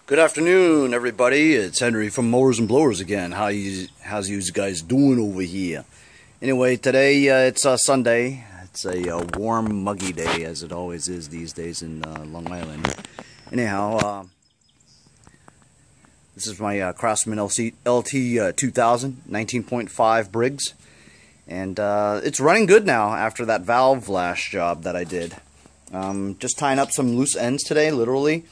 Good afternoon, everybody. It's Henry from Mowers and Blowers again. How's you guys doing over here? Anyway, today it's Sunday. It's a warm, muggy day, as it always is these days in Long Island. Anyhow, this is my Craftsman LT2000 19.5 Briggs, and it's running good now after that valve lash job that I did. Just tying up some loose ends today, literally.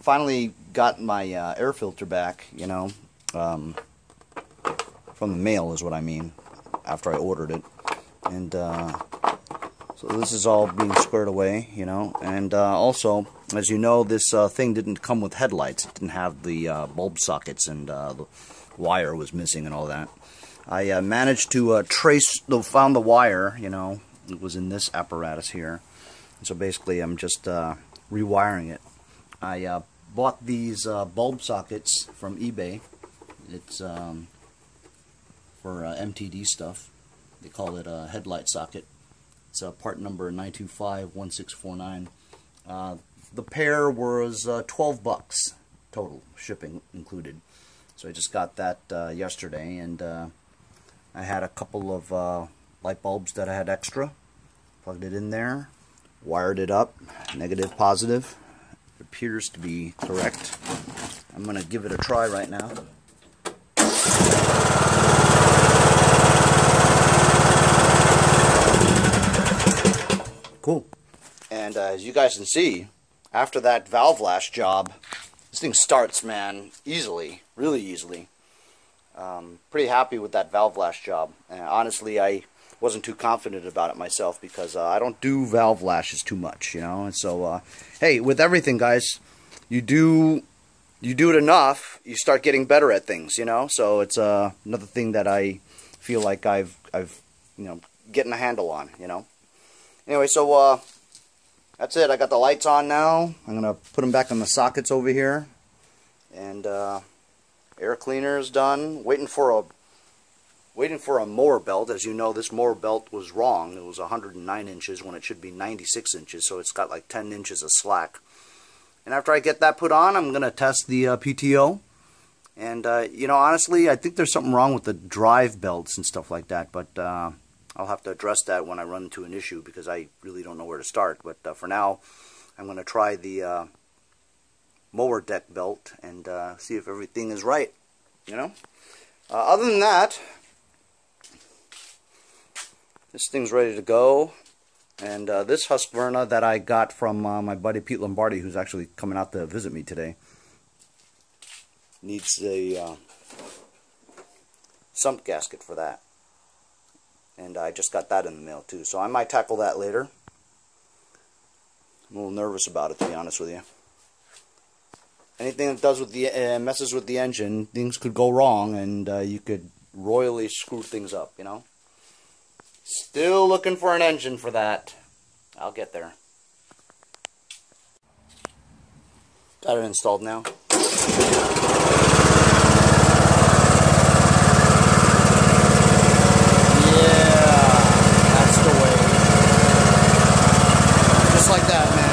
Finally got my air filter back, you know, from the mail is what I mean, after I ordered it. And so this is all being squared away, you know. And also, as you know, this thing didn't come with headlights. It didn't have the bulb sockets, and the wire was missing and all that. I managed to found the wire, you know. It was in this apparatus here. And so basically I'm just rewiring it. I bought these bulb sockets from eBay. It's for MTD stuff. They call it a headlight socket. It's part number 9251649. The pair was 12 bucks total, shipping included. So I just got that yesterday, and I had a couple of light bulbs that I had extra. Plugged it in there, wired it up, negative, positive. Appears to be correct. I'm going to give it a try right now. Cool. And as you guys can see, after that valve lash job, this thing starts, man, easily, really easily. Pretty happy with that valve lash job. And honestly, I wasn't too confident about it myself because I don't do valve lashes too much, you know. And so, hey, with everything, guys, you do it enough, you start getting better at things, you know. So it's another thing that I feel like I've you know, getting a handle on, you know. Anyway, so that's it. I got the lights on now. I'm gonna put them back in the sockets over here, and air cleaner is done. Waiting for a mower belt. As you know, this mower belt was wrong. It was 109 inches when it should be 96 inches, so it's got like 10 inches of slack. And after I get that put on, I'm going to test the PTO. And, you know, honestly, I think there's something wrong with the drive belts and stuff like that, but I'll have to address that when I run into an issue because I really don't know where to start. But for now, I'm going to try the mower deck belt and see if everything is right, you know. Other than that, this thing's ready to go, and this Husqvarna that I got from my buddy Pete Lombardi, who's actually coming out to visit me today, needs a sump gasket for that, and I just got that in the mail too, so I might tackle that later. I'm a little nervous about it, to be honest with you. Anything that does with the messes with the engine, things could go wrong, and you could royally screw things up, you know. Still looking for an engine for that. I'll get there. Got it installed now. Yeah, that's the way. Just like that, man.